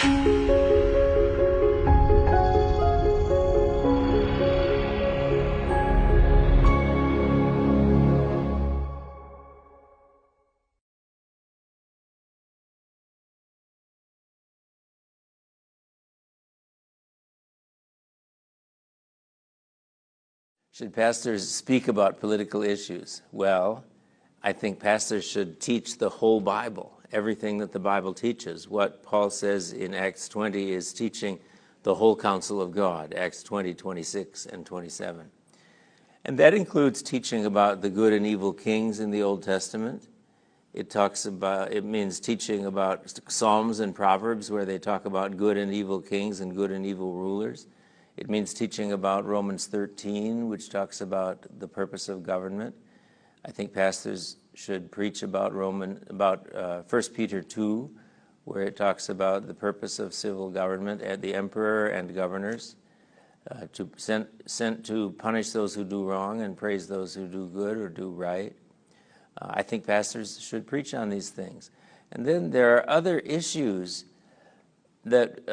Should pastors speak about political issues? Well, I think pastors should teach the whole Bible, everything that the Bible teaches. What Paul says in Acts 20 is teaching the whole counsel of God, Acts 20, 26, and 27. And that includes teaching about the good and evil kings in the Old Testament. It means teaching about Psalms and Proverbs, where they talk about good and evil kings and good and evil rulers. It means teaching about Romans 13, which talks about the purpose of government. I think pastors should preach about 1 Peter 2, where it talks about the purpose of civil government and the emperor and governors, sent to punish those who do wrong and praise those who do good or do right. I think pastors should preach on these things. And then there are other issues that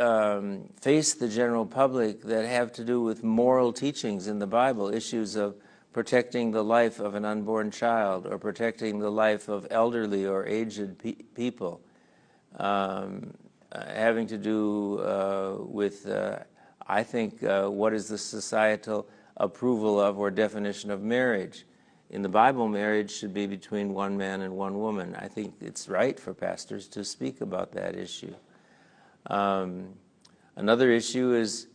face the general public that have to do with moral teachings in the Bible, issues of protecting the life of an unborn child or protecting the life of elderly or aged people, having to do with, I think, what is the societal approval of or definition of marriage. In the Bible, marriage should be between one man and one woman. I think it's right for pastors to speak about that issue. Another issue is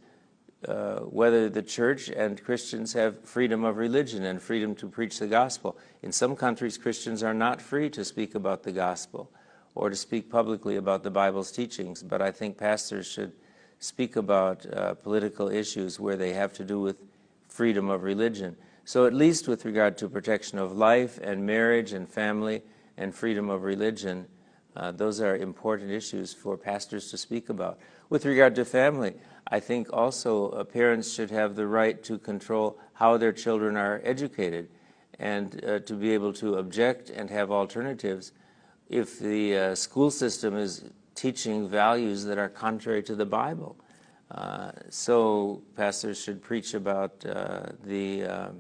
whether the church and Christians have freedom of religion and freedom to preach the gospel. In some countries, Christians are not free to speak about the gospel or to speak publicly about the Bible's teachings, but I think pastors should speak about political issues where they have to do with freedom of religion. So at least with regard to protection of life and marriage and family and freedom of religion, those are important issues for pastors to speak about. With regard to family, I think also parents should have the right to control how their children are educated and to be able to object and have alternatives if the school system is teaching values that are contrary to the Bible. So pastors should preach about the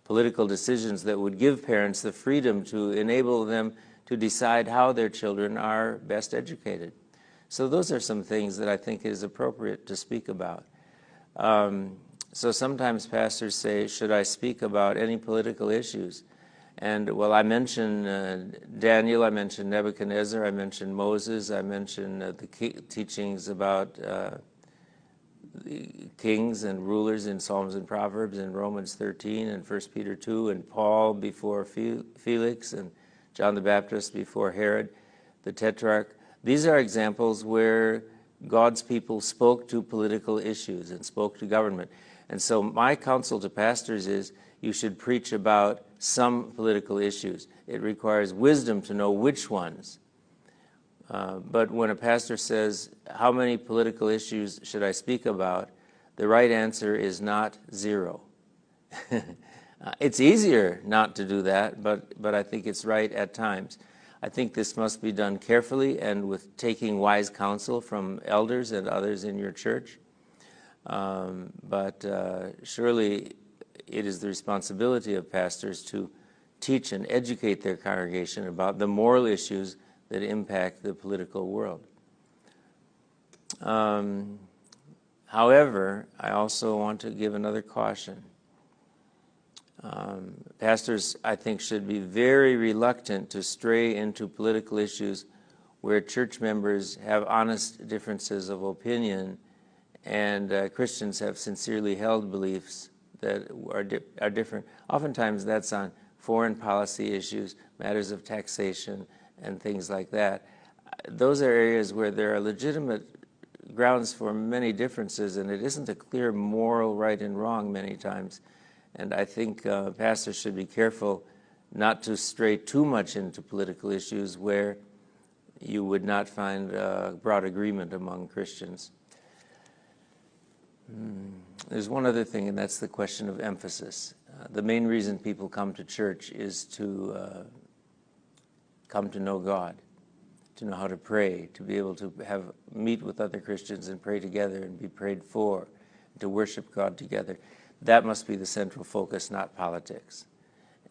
political decisions that would give parents the freedom to enable them to decide how their children are best educated. So those are some things that I think is appropriate to speak about. So sometimes pastors say, should I speak about any political issues? And well, I mentioned Daniel, I mentioned Nebuchadnezzar, I mentioned Moses, I mentioned the teachings about kings and rulers in Psalms and Proverbs and Romans 13 and 1 Peter 2 and Paul before Felix and John the Baptist before Herod, the Tetrarch. These are examples where God's people spoke to political issues and spoke to government. And so my counsel to pastors is you should preach about some political issues. It requires wisdom to know which ones. But when a pastor says, how many political issues should I speak about, the right answer is not 0. It's easier not to do that, but I think it's right at times. I think this must be done carefully and with taking wise counsel from elders and others in your church. But surely it is the responsibility of pastors to teach and educate their congregation about the moral issues that impact the political world. However, I also want to give another caution. Pastors, I think, should be very reluctant to stray into political issues where church members have honest differences of opinion and Christians have sincerely held beliefs that are different. Oftentimes that's on foreign policy issues, matters of taxation, and things like that. Those are areas where there are legitimate grounds for many differences, and it isn't a clear moral right and wrong many times. And I think pastors should be careful not to stray too much into political issues where you would not find broad agreement among Christians. There's one other thing, and that's the question of emphasis. The main reason people come to church is to come to know God. to know how to pray, to be able to meet with other Christians and pray together and be prayed for, to worship God together. That must be the central focus, not politics.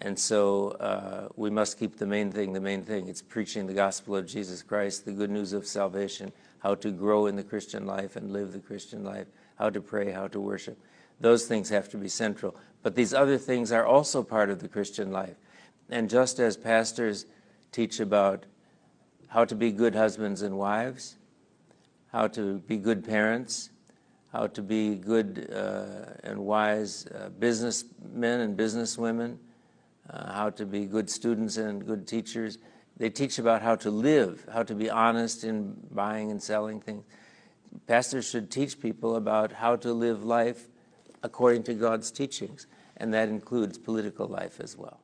And so we must keep the main thing the main thing. It's preaching the gospel of Jesus Christ, the good news of salvation, how to grow in the Christian life and live the Christian life, how to pray, how to worship. Those things have to be central. But these other things are also part of the Christian life. And just as pastors teach about how to be good husbands and wives, how to be good parents, how to be good and wise businessmen and businesswomen, how to be good students and good teachers. They teach about how to live, how to be honest in buying and selling things. Pastors should teach people about how to live life according to God's teachings, and that includes political life as well.